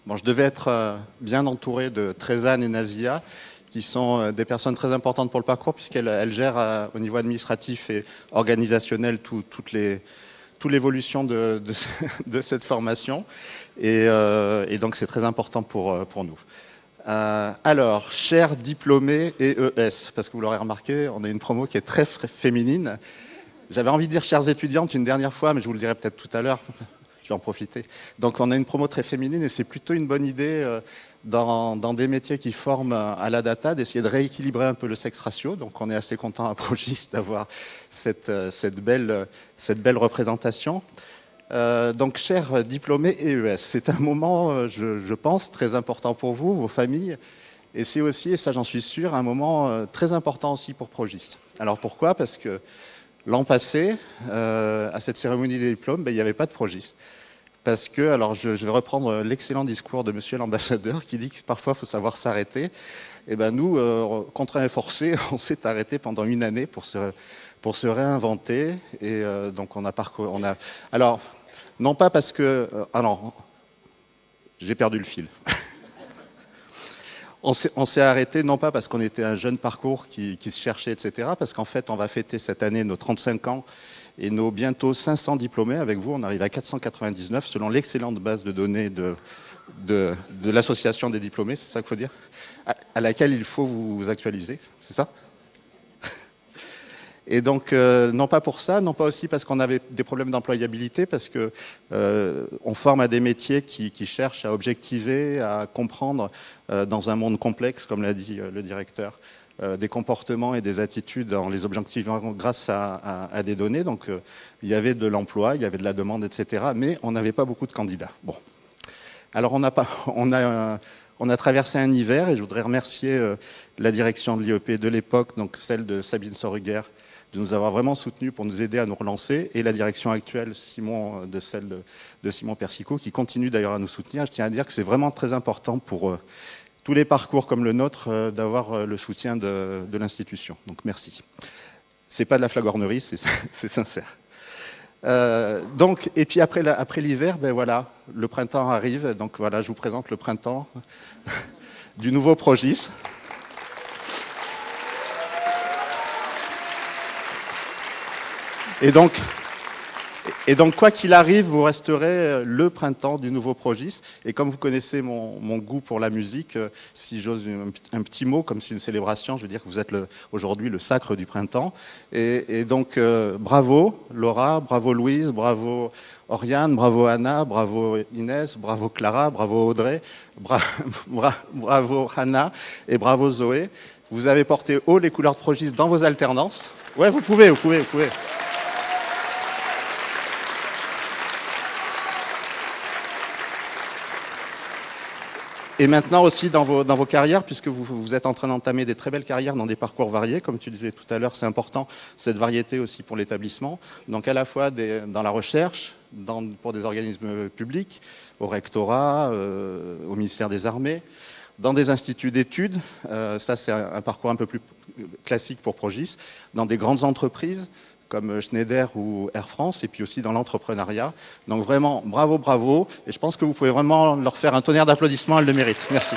Bon, je devais être bien entouré de Trézane et Nazia, qui sont des personnes très importantes pour le parcours, puisqu'elles gèrent au niveau administratif et organisationnel toute l'évolution de cette formation. Et donc, c'est très important pour nous. Alors, chers diplômés et ES, parce que vous l'aurez remarqué, on a une promo qui est très féminine. J'avais envie de dire chères étudiantes une dernière fois, mais je vous le dirai peut-être tout à l'heure. Je vais en profiter. Donc, on a une promo très féminine et c'est plutôt une bonne idée dans des métiers qui forment à la data d'essayer de rééquilibrer un peu le sexe ratio. Donc, on est assez content à Progis d'avoir cette belle représentation. Donc, chers diplômés et ES, c'est un moment, je pense, très important pour vous, vos familles. Et c'est aussi, et ça j'en suis sûr, un moment très important aussi pour Progis. Alors, pourquoi ? Parce que l'an passé, à cette cérémonie des diplômes, il n'y avait pas de Progis. Parce que, alors je vais reprendre l'excellent discours de monsieur l'ambassadeur qui dit que parfois il faut savoir s'arrêter. Et ben nous, contraints et forcés, on s'est arrêté pendant une année pour se réinventer. Et donc on a parcouru. Alors, non pas parce que. Alors, j'ai perdu le fil. On s'est arrêté, non pas parce qu'on était un jeune parcours qui se cherchait, etc., parce qu'en fait, on va fêter cette année nos 35 ans et nos bientôt 500 diplômés. Avec vous, on arrive à 499, selon l'excellente base de données de l'association des diplômés, c'est ça qu'il faut dire, à laquelle il faut vous actualiser, c'est ça ? Et donc, non pas pour ça, non pas aussi parce qu'on avait des problèmes d'employabilité, parce que on forme à des métiers qui cherchent à objectiver, à comprendre dans un monde complexe, comme l'a dit le directeur, des comportements et des attitudes en les objectivant grâce à des données. Donc, il y avait de l'emploi, il y avait de la demande, etc. Mais on n'avait pas beaucoup de candidats. Bon. Alors, on a traversé un hiver et je voudrais remercier la direction de l'IEP de l'époque, donc celle de Sabine Sorruguer, de nous avoir vraiment soutenus pour nous aider à nous relancer, et la direction actuelle, Simon, de celle de Simon Persicot, qui continue d'ailleurs à nous soutenir. Je tiens à dire que c'est vraiment très important pour tous les parcours comme le nôtre d'avoir le soutien de l'institution. Donc merci. C'est pas de la flagornerie, c'est sincère. Donc, et puis après l'hiver, ben voilà, le printemps arrive. Donc voilà, je vous présente le printemps du nouveau Progis. Et donc, quoi qu'il arrive, vous resterez le printemps du nouveau Progis. Et comme vous connaissez mon goût pour la musique, si j'ose un petit mot, comme c'est une célébration, je veux dire que vous êtes aujourd'hui le sacre du printemps. Et donc, bravo Laura, bravo Louise, bravo Oriane, bravo Anna, bravo Inès, bravo Clara, bravo Audrey, bravo Hannah et bravo Zoé. Vous avez porté haut les couleurs de Progis dans vos alternances. Ouais, vous pouvez. Et maintenant aussi dans vos carrières, puisque vous êtes en train d'entamer des très belles carrières dans des parcours variés, comme tu disais tout à l'heure, c'est important, cette variété aussi pour l'établissement. Donc à la fois dans la recherche, pour des organismes publics, au rectorat, au ministère des Armées, dans des instituts d'études, ça c'est un parcours un peu plus classique pour Progis, dans des grandes entreprises, comme Schneider ou Air France, et puis aussi dans l'entrepreneuriat. Donc vraiment, bravo. Et je pense que vous pouvez vraiment leur faire un tonnerre d'applaudissements, elles le méritent. Merci.